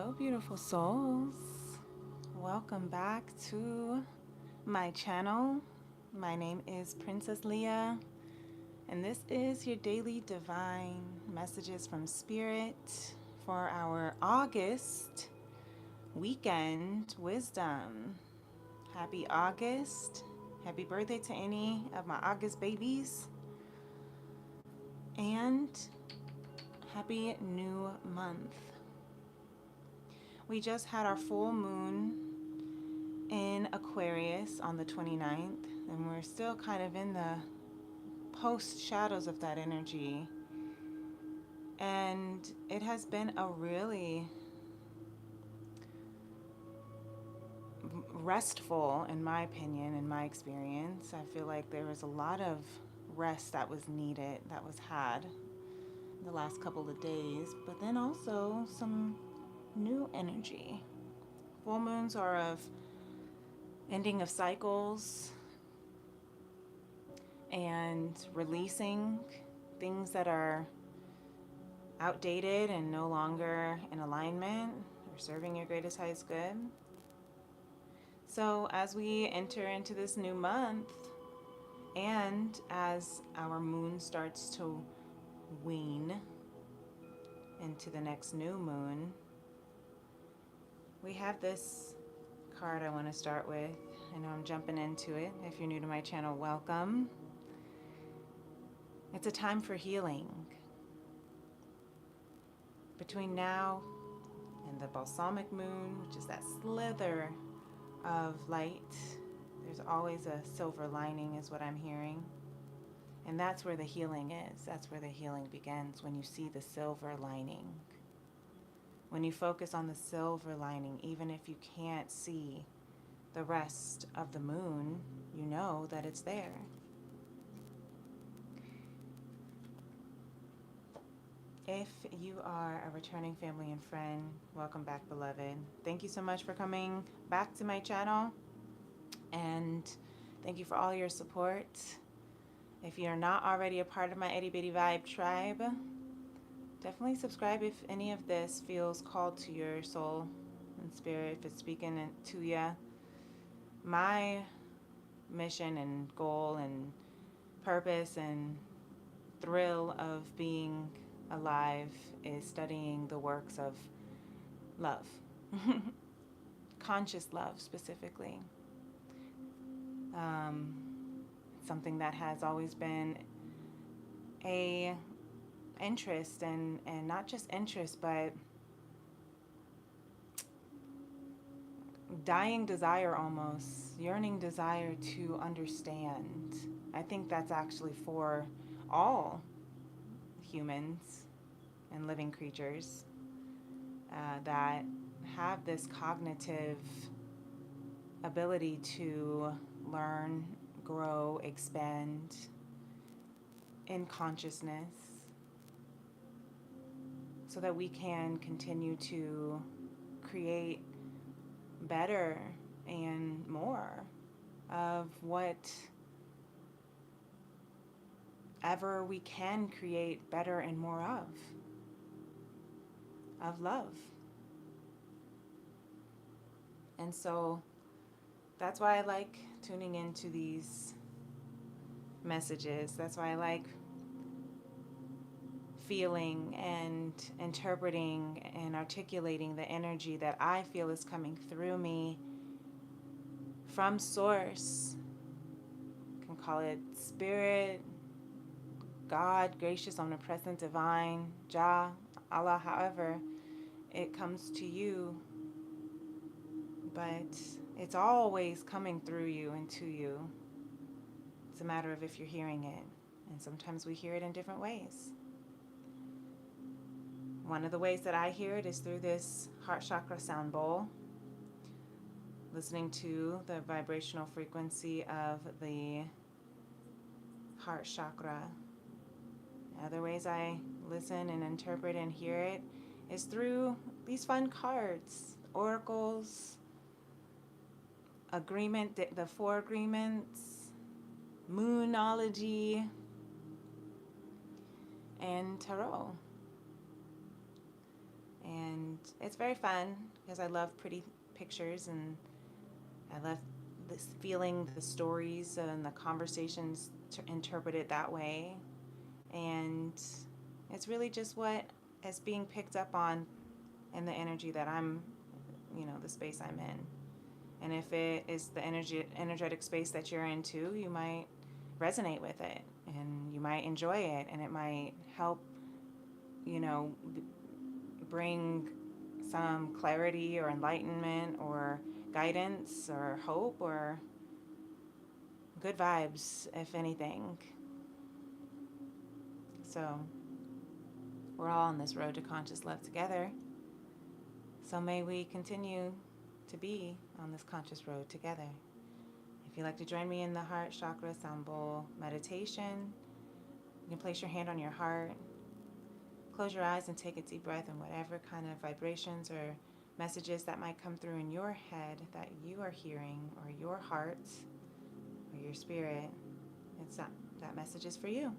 Hello, beautiful souls. Welcome back to my channel. My name is Princess Leah, and this is your daily divine messages from Spirit for our August weekend wisdom. Happy August. Happy birthday to any of my August babies. And happy new month. We just had our full moon in Aquarius on the 29th, and we're still kind of in the post shadows of that energy. And it has been a really restful, in my opinion, in my experience. I feel like there was a lot of rest that was needed, that was had the last couple of days, but then also some new energy. Full moons are of ending of cycles and releasing things that are outdated and no longer in alignment or serving your greatest highest good. So as we enter into this new month and as our moon starts to wane into the next new moon, we have this card I want to start with. I know I'm jumping into it. If you're new to my channel, welcome. It's a time for healing. Between now and the balsamic moon, which is that slither of light, there's always a silver lining, is what I'm hearing. And that's where the healing is. That's where the healing begins, when you see the silver lining. When you focus on the silver lining, even if you can't see the rest of the moon, you know that it's there. If you are a returning family and friend, welcome back, beloved. Thank you so much for coming back to my channel, and thank you for all your support. If you're not already a part of my Itty Bitty Vibe tribe, definitely subscribe if any of this feels called to your soul and spirit, if it's speaking to you. My mission and goal and purpose and thrill of being alive is studying the works of love, conscious love specifically. Something that has always been a interest, and not just interest, but dying desire, almost yearning desire to understand. I think that's actually for all humans and living creatures that have this cognitive ability to learn, grow, expand in consciousness, so that we can continue to create better and more of whatever we can create better and more of love. And so that's why I like tuning into these messages. That's why I like feeling and interpreting and articulating the energy that I feel is coming through me from source. You can call it spirit, God, gracious, omnipresent, divine, Jah, Allah, however it comes to you. But it's always coming through you and to you. It's a matter of if you're hearing it. And sometimes we hear it in different ways. One of the ways that I hear it is through this heart chakra sound bowl, listening to the vibrational frequency of the heart chakra. Other ways I listen and interpret and hear it is through these fun cards, oracles, agreement, the 4 agreements, moonology, and tarot. And it's very fun because I love pretty pictures, and I love this feeling, the stories and the conversations to interpret it that way. And it's really just what is being picked up on in the energy that I'm, the space I'm in. And if it is the energetic space that you're into, you might resonate with it and you might enjoy it, and it might help, you know, bring some clarity or enlightenment or guidance or hope or good vibes, if anything. So, we're all on this road to conscious love together. So, may we continue to be on this conscious road together. If you'd like to join me in the heart chakra sound bowl meditation, you can place your hand on your heart, close your eyes, and take a deep breath, and whatever kind of vibrations or messages that might come through in your head that you are hearing, or your heart, or your spirit, that message is for you.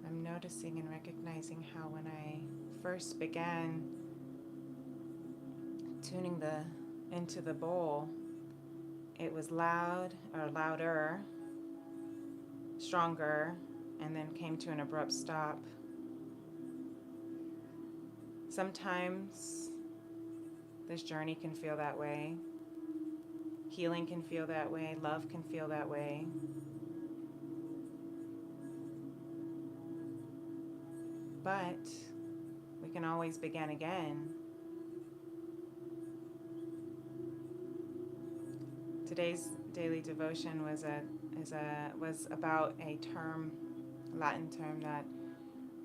I'm noticing and recognizing how when I first began tuning into the bowl, it was loud or louder, stronger, and then came to an abrupt stop. Sometimes this journey can feel that way. Healing can feel that way. Love can feel that way. But we can always begin again. Today's daily devotion was about a Latin term that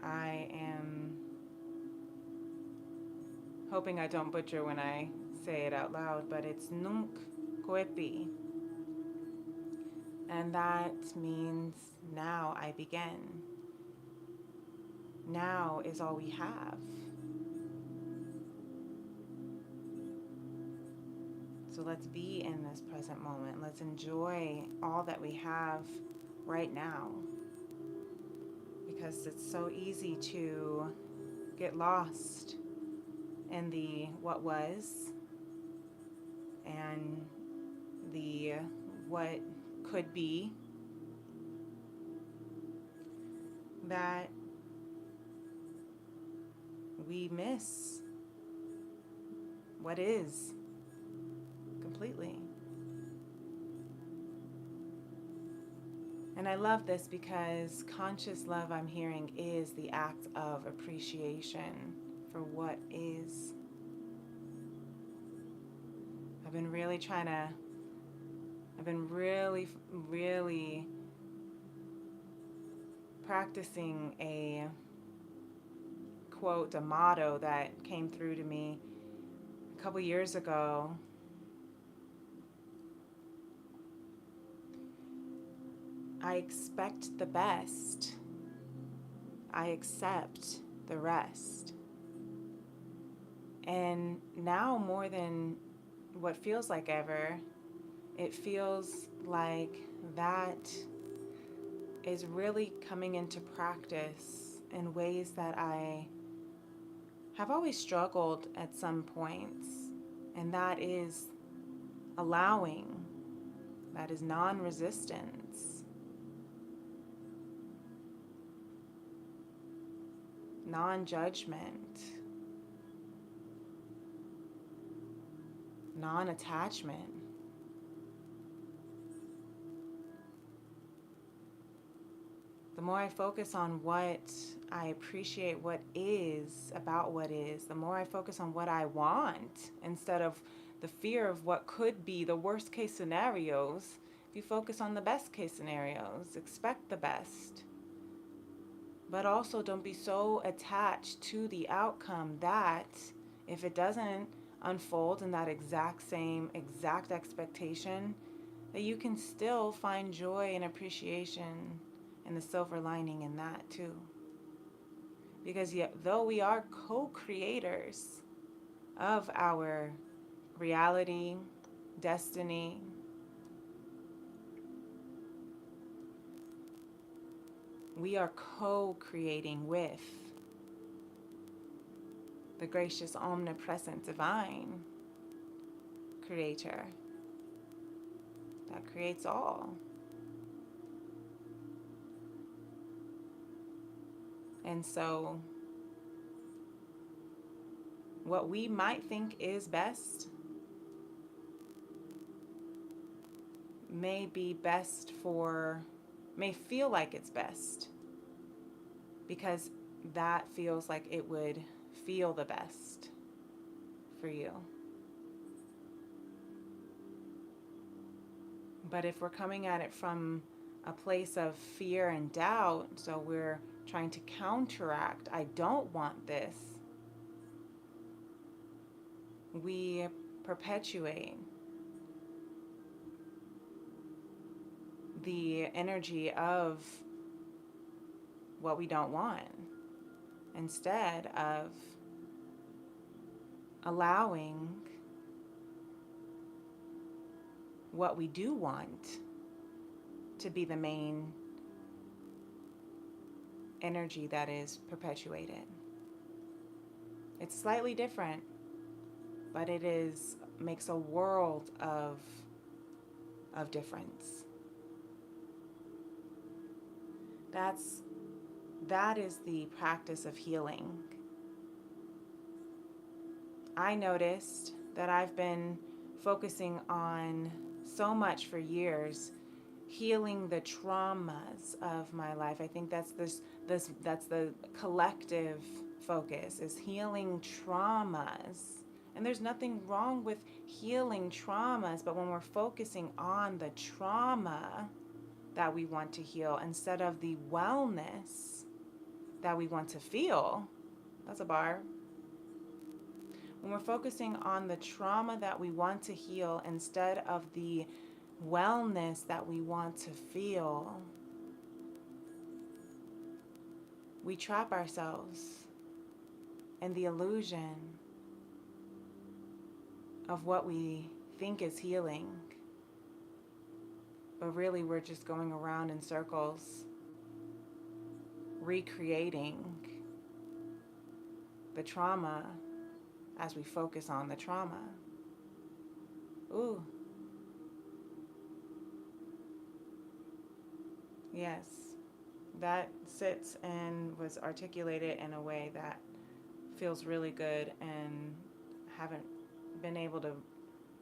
I am hoping I don't butcher when I say it out loud, but it's nunc coepi, and that means now I begin. Now is all we have. So let's be in this present moment. Let's enjoy all that we have right now, because it's so easy to get lost in the what was and the what could be, that we miss what is completely. And I love this because conscious love, I'm hearing, is the act of appreciation for what is. I've been really practicing a quote, a motto that came through to me a couple years ago. I expect the best. I accept the rest. And now more than what feels like ever, it feels like that is really coming into practice in ways that I have always struggled at some points. And that is allowing, that is non-resistance, non-judgment, non-attachment. The more I focus on what I appreciate, what is about what is, the more I focus on what I want instead of the fear of what could be the worst case scenarios, if you focus on the best case scenarios, expect the best. But also don't be so attached to the outcome that if it doesn't unfold in that exact expectation, that you can still find joy and appreciation and the silver lining in that too. Because yet, though we are co-creators of our reality, destiny, we are co-creating with the gracious, omnipresent, divine creator that creates all. And so what we might think is best may feel like it's best because that feels like it would feel the best for you. But if we're coming at it from a place of fear and doubt, so we're trying to counteract, I don't want this, we perpetuate the energy of what we don't want instead of allowing what we do want to be the main energy that is perpetuated. It's slightly different, but makes a world of difference. That is the practice of healing. I noticed that I've been focusing on so much for years, healing the traumas of my life. I think that's the collective focus, is healing traumas. And there's nothing wrong with healing traumas, but when we're focusing on the trauma that we want to heal instead of the wellness that we want to feel, that's a bar. When we're focusing on the trauma that we want to heal instead of the wellness that we want to feel, we trap ourselves in the illusion of what we think is healing. But really, we're just going around in circles, recreating the trauma as we focus on the trauma. Ooh. Yes. That sits and was articulated in a way that feels really good, and haven't been able to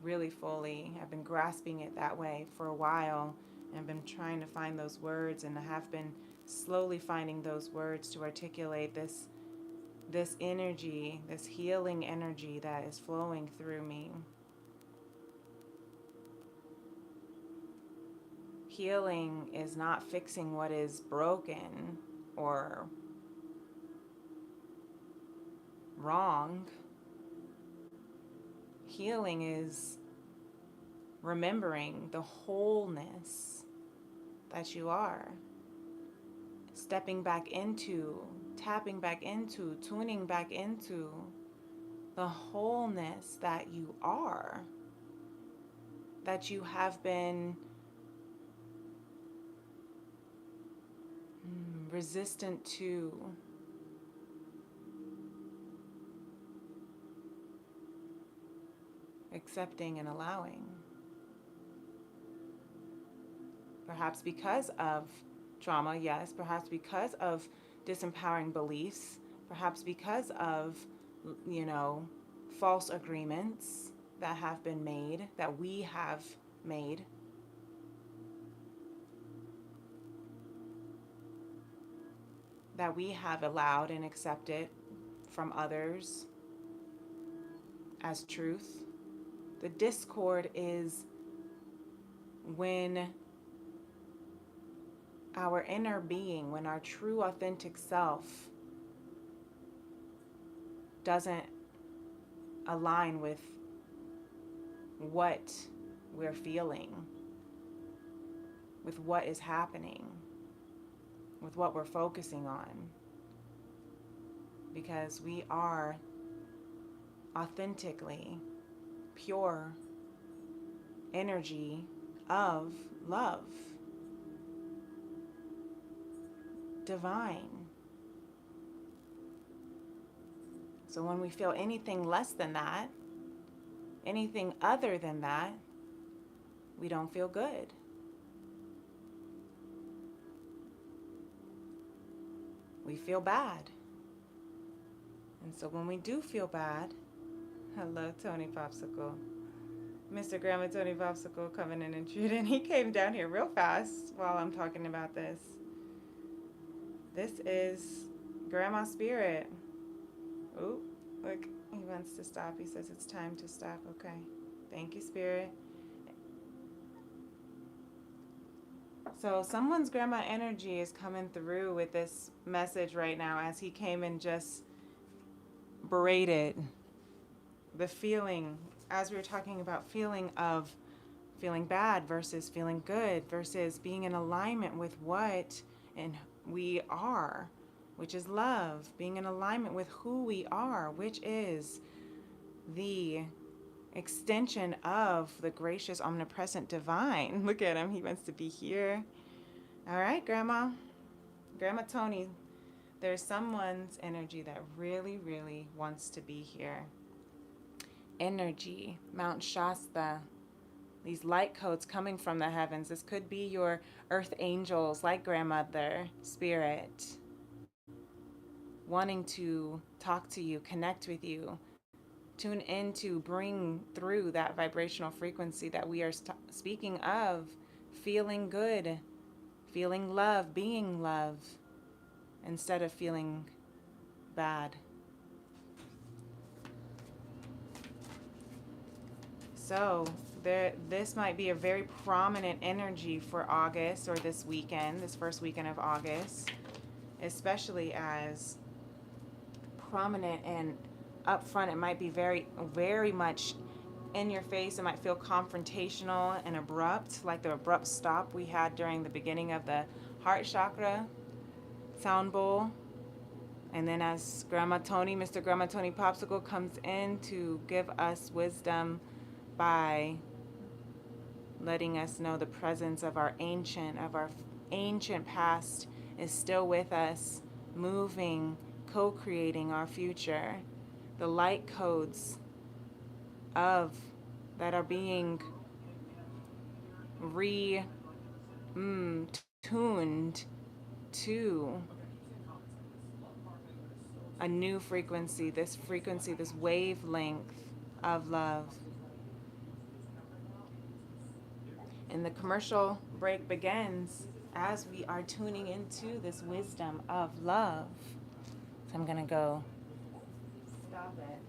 really fully, I've been grasping it that way for a while, and I've been trying to find those words, and I have been slowly finding those words to articulate this energy, this healing energy that is flowing through me. Healing is not fixing what is broken or wrong. Healing is remembering the wholeness that you are. Stepping back into, tapping back into, tuning back into the wholeness that you are, that you have been resistant to. Accepting and allowing. Perhaps because of trauma, yes. Perhaps because of disempowering beliefs. Perhaps because of, false agreements that have been made, that we have made. That we have allowed and accepted from others as truth. The discord is when our inner being, when our true authentic self doesn't align with what we're feeling, with what is happening, with what we're focusing on. Because we are authentically pure energy of love, divine. So when we feel anything less than that, anything other than that, we don't feel good. We feel bad. And so when we do feel bad, hello, Tony Popsicle. Mr. Grandma Tony Popsicle coming in and intruding. He came down here real fast while I'm talking about this. This is Grandma Spirit. Oh, look, he wants to stop. He says it's time to stop. Okay. Thank you, Spirit. So someone's grandma energy is coming through with this message right now as he came and just berated the feeling, as we were talking about feeling of feeling bad versus feeling good versus being in alignment with what and we are, which is love, being in alignment with who we are, which is the extension of the gracious, omnipresent divine. Look at him. He wants to be here. All right, Grandma Tony, there's someone's energy that really, really wants to be here. Energy, Mount Shasta, these light codes coming from the heavens. This could be your earth angels, like Grandmother Spirit, wanting to talk to you, connect with you, tune in to bring through that vibrational frequency that we are speaking of, feeling good, feeling love, being love, instead of feeling bad. So this might be a very prominent energy for August, or this weekend, this first weekend of August, especially as prominent and upfront. It might be very, very much in your face. It might feel confrontational and abrupt, like the abrupt stop we had during the beginning of the heart chakra sound bowl. And then as Grandma Tony, Mr. Grandma Tony Popsicle comes in to give us wisdom by letting us know the presence of our ancient past is still with us, moving, co-creating our future. The light codes of that are being tuned to a new frequency, this wavelength of love. And the commercial break begins as we are tuning into this wisdom of love. So I'm gonna go stop it.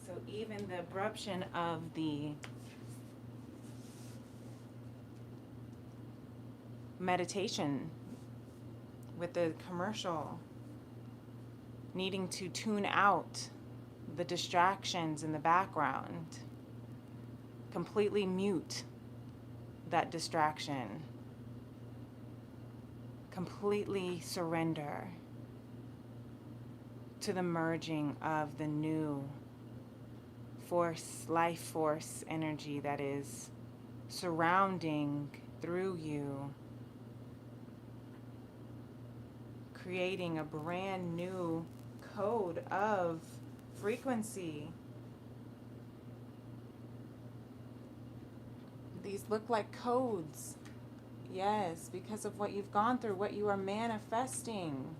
So even the abruption of the meditation with the commercial, needing to tune out the distractions in the background, completely mute that distraction, completely surrender to the merging of the new force, life force energy that is surrounding through you, creating a brand new code of frequency. These look like codes. Yes, because of what you've gone through, what you are manifesting.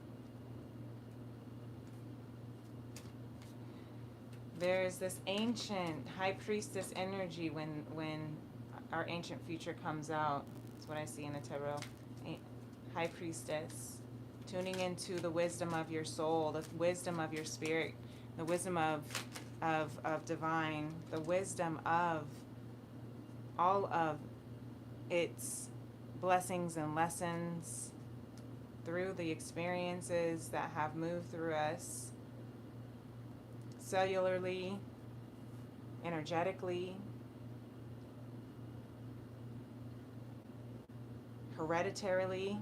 There's this ancient high priestess energy when our ancient future comes out. That's what I see in the tarot. High priestess. tuning into the wisdom of your soul, the wisdom of your spirit, the wisdom of divine, the wisdom of all of its blessings and lessons through the experiences that have moved through us cellularly, energetically, hereditarily,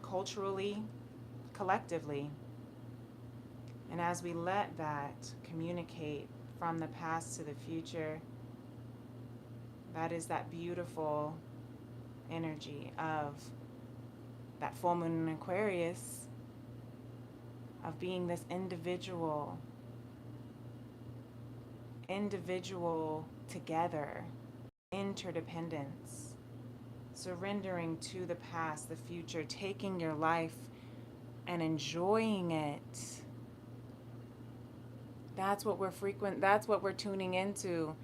culturally, collectively. And as we let that communicate from the past to the future, that is that beautiful energy of that full moon in Aquarius, of being this individual together, interdependence, surrendering to the past, the future, taking your life and enjoying it. That's what we're tuning into.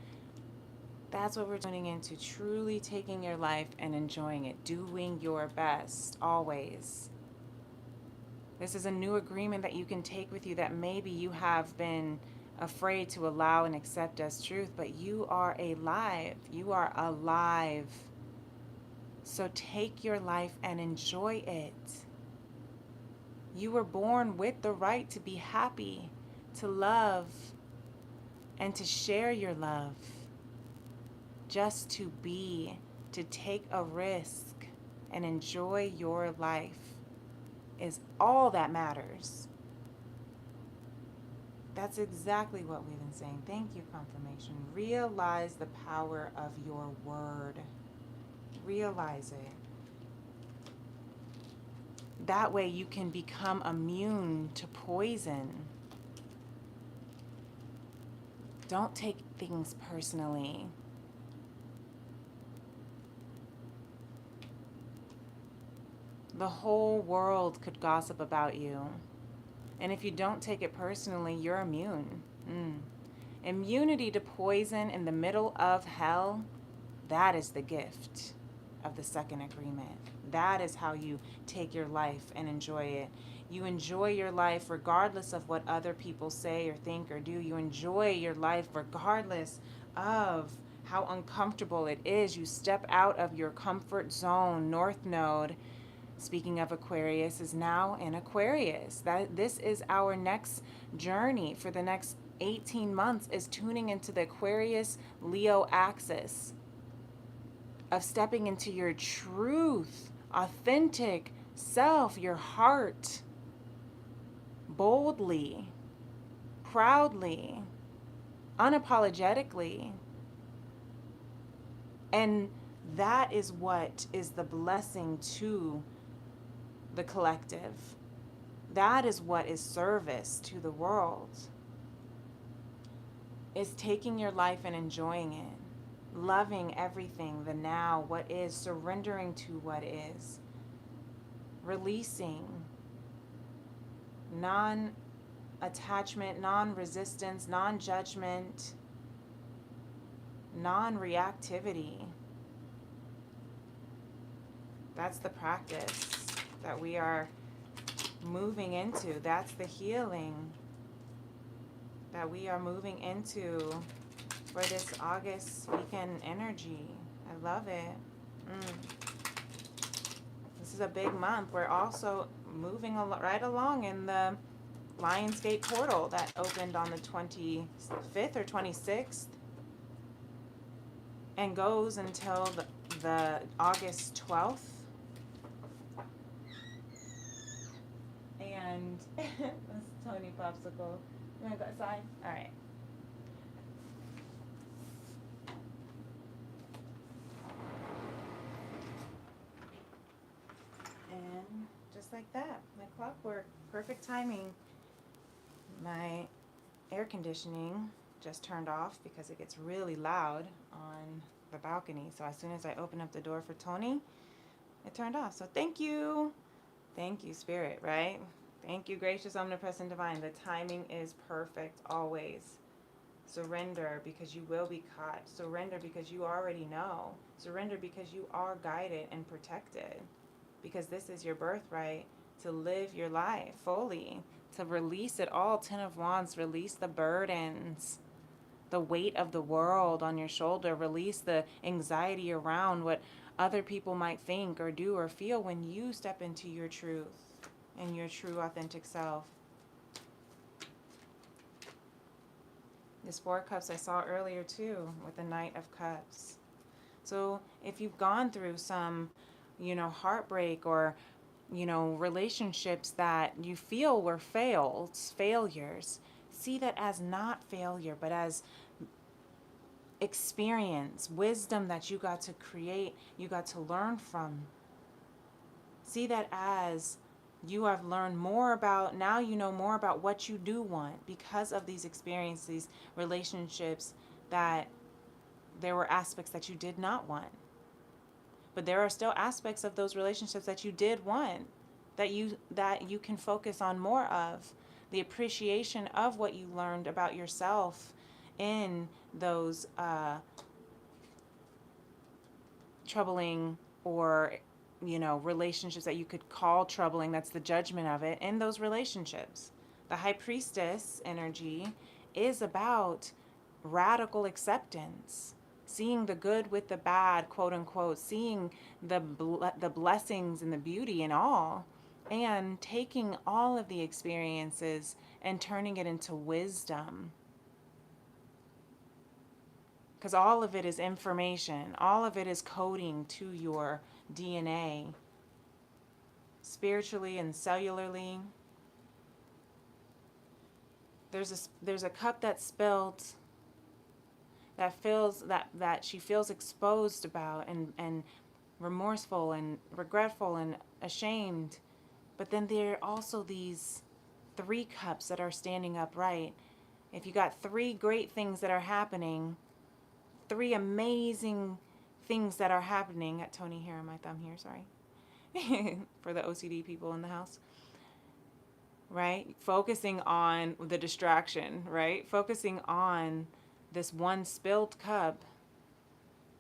That's what we're tuning into, truly taking your life and enjoying it, doing your best, always. This is a new agreement that you can take with you that maybe you have been afraid to allow and accept as truth, but you are alive. You are alive. So take your life and enjoy it. You were born with the right to be happy, to love, and to share your love. Just to be, to take a risk and enjoy your life is all that matters. That's exactly what we've been saying. Thank you, confirmation. Realize the power of your word. Realize it. That way you can become immune to poison. Don't take things personally. The whole world could gossip about you. And if you don't take it personally, you're immune. Immunity to poison in the middle of hell, that is the gift of the second agreement. That is how you take your life and enjoy it. You enjoy your life regardless of what other people say or think or do. You enjoy your life regardless of how uncomfortable it is. You step out of your comfort zone. North Node, speaking of Aquarius, is now in Aquarius. This is our next journey for the next 18 months, is tuning into the Aquarius Leo axis of stepping into your truth, authentic self, your heart, boldly, proudly, unapologetically. And that is what is the blessing to the collective. That is what is service to the world. Is taking your life and enjoying it. Loving everything, the now, what is, surrendering to what is. Releasing. Non-attachment, non-resistance, non-judgment, non-reactivity. That's the practice that we are moving into. That's the healing that we are moving into for this August weekend energy. I love it. This is a big month. We're also moving right along in the Lionsgate portal that opened on the 25th or 26th and goes until the August 12th. And that's Tony Popsicle. You wanna go outside? All right. And just like that, like clockwork, perfect timing. My air conditioning just turned off because it gets really loud on the balcony. So as soon as I open up the door for Tony, it turned off. So thank you. Thank you, Spirit, right? Thank you, gracious, omnipresent, divine. The timing is perfect always. Surrender because you will be caught. Surrender because you already know. Surrender because you are guided and protected. because this is your birthright to live your life fully, to release it all. Ten of Wands, release the burdens, the weight of the world on your shoulder. Release the anxiety around what other people might think or do or feel when you step into your truth and your true authentic self. This Four of Cups I saw earlier too with the Knight of Cups. So if you've gone through some, heartbreak or, relationships that you feel were failures, see that as not failure, but as experience, wisdom that you got to create, you got to learn from. See that as you have learned more about, now you know more about what you do want because of these experiences, relationships, that there were aspects that you did not want. But there are still aspects of those relationships that you did want, that you can focus on more of. The appreciation of what you learned about yourself in those troubling or relationships that you could call troubling. That's the judgment of it in those relationships. The High Priestess energy is about radical acceptance, seeing the good with the bad, quote unquote, seeing the blessings and the beauty in all, and taking all of the experiences and turning it into wisdom. Because all of it is information, all of it is coding to your DNA, spiritually and cellularly. There's a cup that's spilled that feels that she feels exposed about and remorseful and regretful and ashamed. But then there are also these 3 cups that are standing upright. If you got 3 great things that are happening, 3 amazing things that are happening. Got Tony hair on my thumb here, sorry. For the OCD people in the house. Right? Focusing on the distraction, right? Focusing on this one spilled cup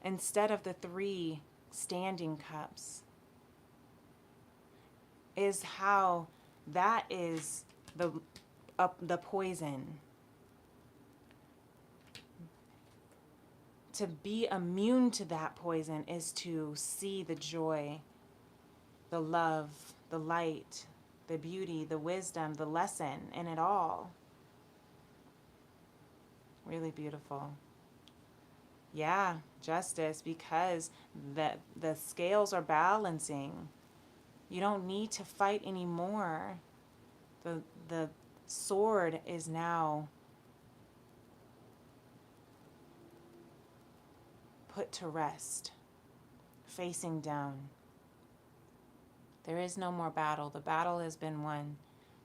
instead of the 3 standing cups is how that is the poison. To be immune to that poison is to see the joy, the love, the light, the beauty, the wisdom, the lesson in it all. Really beautiful. Yeah, justice, because the scales are balancing. You don't need to fight anymore. The sword is now put to rest, facing down. There is no more battle. The battle has been won.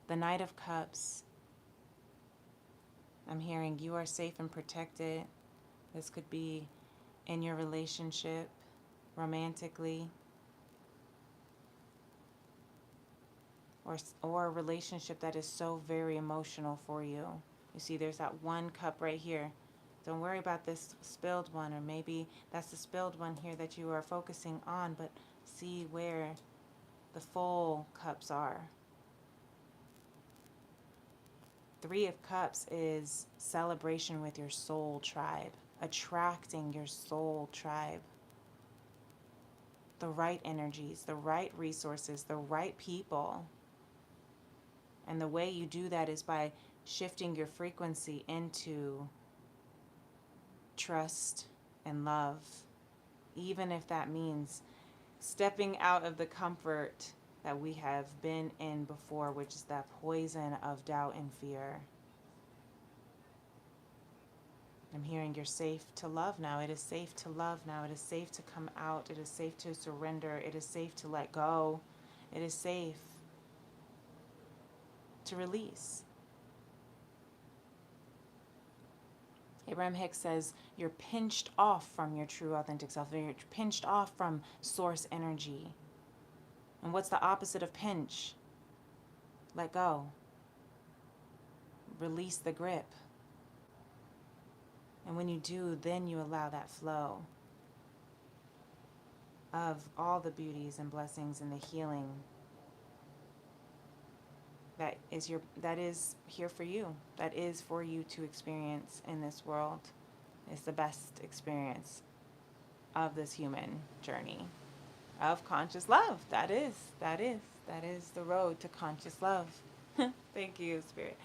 The Knight of Cups. I'm hearing you are safe and protected. This could be in your relationship, romantically, or a relationship that is so very emotional for you. You see, there's that one cup right here. Don't worry about this spilled one, or maybe that's the spilled one here that you are focusing on, but see where the full cups are. 3 of Cups is celebration with your soul tribe, attracting your soul tribe. The right energies, the right resources, the right people. And the way you do that is by shifting your frequency into trust and love, even if that means stepping out of the comfort that we have been in before, which is that poison of doubt and fear. I'm hearing you're safe to love now. It is safe to love now. It is safe to come out. It is safe to surrender. It is safe to let go. It is safe to release. Abraham Hicks says you're pinched off from your true authentic self. You're pinched off from source energy. And what's the opposite of pinch? Let go. Release the grip. And when you do, then you allow that flow. of all the beauties and blessings and the healing that is here for you, that is for you to experience in this world. It's the best experience of this human journey of conscious love. That is the road to conscious love. Thank you, Spirit.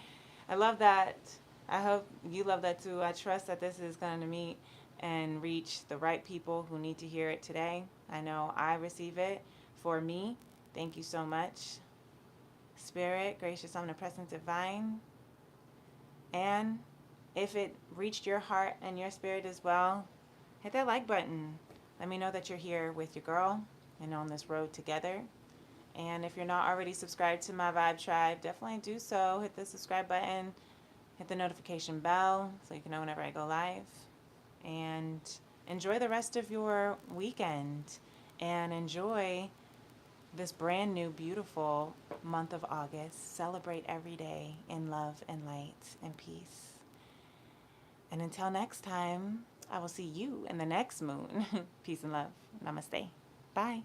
I love that. I hope you love that too. I trust that this is going to meet and reach the right people who need to hear it today. I know I receive it for me. Thank you so much, Spirit, gracious, omnipresent, divine. And if it reached your heart and your spirit as well, hit that like button. Let me know that you're here with your girl and on this road together. And if you're not already subscribed to my Vibe Tribe, definitely do so. Hit the subscribe button, hit the notification bell so you can know whenever I go live. And enjoy the rest of your weekend. And enjoy this brand new, beautiful month of August. Celebrate every day in love and light and peace. And until next time, I will see you in the next moon. Peace and love. Namaste. Bye.